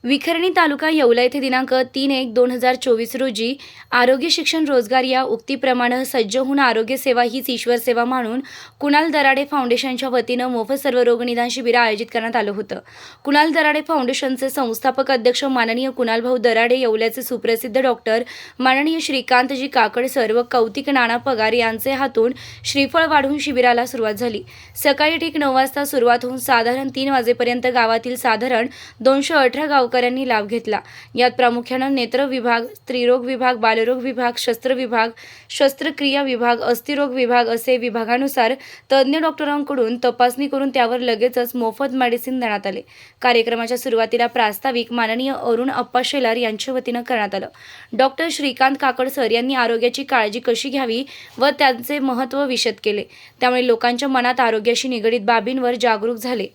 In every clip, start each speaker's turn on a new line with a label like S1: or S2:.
S1: विखर्णी तालुका येवला येथे दिनांक 3/1/2024 रोजी आरोग्य शिक्षण रोजगार या उक्तीप्रमाणे सज्ज होऊन आरोग्य सेवा हीच ईश्वर सेवा म्हणून कुणाल दराडे फाउंडेशनच्या वतीनं मोफत सर्व रोग निदान शिबिर आयोजित करण्यात आलं होतं। कुणाल दराडे फाउंडेशनचे संस्थापक अध्यक्ष माननीय कुणाल भाऊ दराडे, येवल्याचे सुप्रसिद्ध डॉक्टर माननीय श्रीकांतजी काकड सर व कौतिक नाना पगार यांचे हातून श्रीफळ वाढून शिबिराला सुरुवात झाली। सकाळी ठीक 9 वाजता सुरुवात होऊन साधारण 3 वाजेपर्यंत गावातील साधारण 218 गावकऱ्यांनी लाभ घेतला। यात प्रामुख्याने नेत्र विभाग, स्त्रीरोग विभाग, बालरोग विभाग, शस्त्र विभाग, शस्त्रक्रिया विभाग, अस्थिरोग विभाग असे विभागानुसार तज्ञ डॉक्टरांकडून तपासणी करून त्यावर लगेचच मोफत मेडिसिन देण्यात आले। कार्यक्रमाच्या सुरुवातीला प्रास्ताविक माननीय अरुण अप्पा शेलार यांच्या वतीने करण्यात आलं। डॉक्टर श्रीकांत काकड सर यांनी आरोग्याची काळजी कशी घ्यावी व त्यांचे महत्त्व विशद केले। त्यामुळे लोकांच्या मनात आरोग्याशी निगडित बाबींवर जागरूक झाले।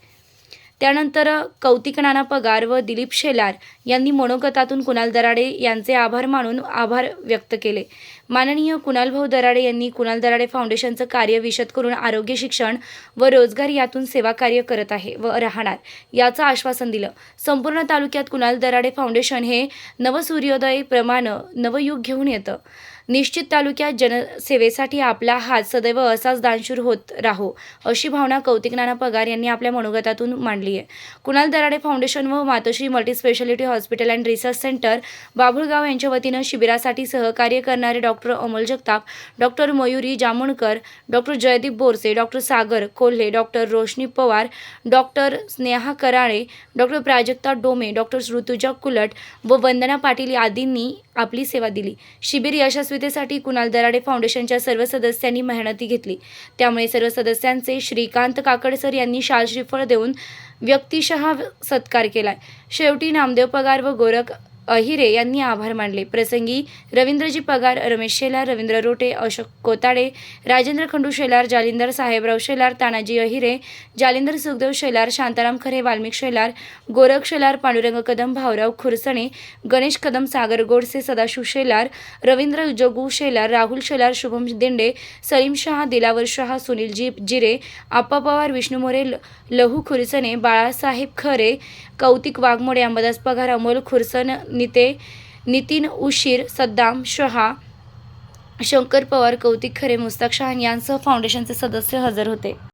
S1: त्यानंतर कौतिक नाना पगार व दिलीप शेलार यांनी मनोगतातून कुणाल दराडे यांचे आभार मानून आभार व्यक्त केले। माननीय कुणाल भाऊ दराडे यांनी कुणाल दराडे फाउंडेशनचं कार्य विशद करून आरोग्य शिक्षण व रोजगार यातून सेवा कार्य करत आहे व राहणार याचं आश्वासन दिलं। संपूर्ण तालुक्यात कुणाल दराडे फाउंडेशन हे नवसूर्योदय प्रमाणे नवयुग घेऊन येतं। निश्चित तालुक्यात जनसेवेसाठी आपला हात सदैव असाच दानशूर होत राहो अशी भावना कौतिक नाना पगार यांनी आपल्या मनोगतातून मांडली आहे। कुणाल दराडे फाउंडेशन व Matoshree multi speciality hospital and research centre Babhulgaon यांच्या वतीनं शिबिरासाठी सहकार्य करणारे doctor Amol Jagtap, doctor Mayuri Jamunkar, doctor Jaydeep Borse, doctor Sagar Kolhe, doctor Roshni Pawar, doctor Sneha Karale, doctor Prajakta Dome, doctor Rutuja Kulat व वंदना पाटील आदींनी आपली सेवा दिली। शिबिर यशस्वीतेसाठी कुणाल दराडे फाउंडेशनच्या सर्व सदस्यांनी मेहनती घेतली। त्यामुळे सर्व सदस्यांचे श्रीकांत काकड सर यांनी शाल श्रीफळ देऊन व्यक्तिशः सत्कार केला। शेवटी नामदेव पगार व गोरख अहिरे यांनी आभार मानले। प्रसंगी रवींद्रजी पगार, रमेश शेलार, रवींद्र रोटे, अशोक कोताडे, राजेंद्र खंडू शेलार, जालिंदर साहेबराव शेलार, तानाजी अहिरे, जालिंदर सुखदेव शेलार, शांताराम खरे, वाल्मिक शेलार, गोरख शेलार, पांडुरंग कदम, भाऊराव खुरसणे, गणेश कदम, सागर गोडसे, सदाशिव शेलार, रवींद्र जगू शेलार, राहुल शेलार, शुभम दिंडे, सलीम शहा, दिलावर शहा, सुनील जिरे, आप्पा पवार, विष्णू मोरे, लहू खुरसणे, बाळासाहेब खरे, कौतिक वाघमोडे, अंबादास पगार, अमोल खुरसन, नितीन उशीर, सद्दाम शहा, शंकर पवार, कौतिक खरे, मुस्ताक शहा यांसह फाउंडेशनचे सदस्य हजर होते।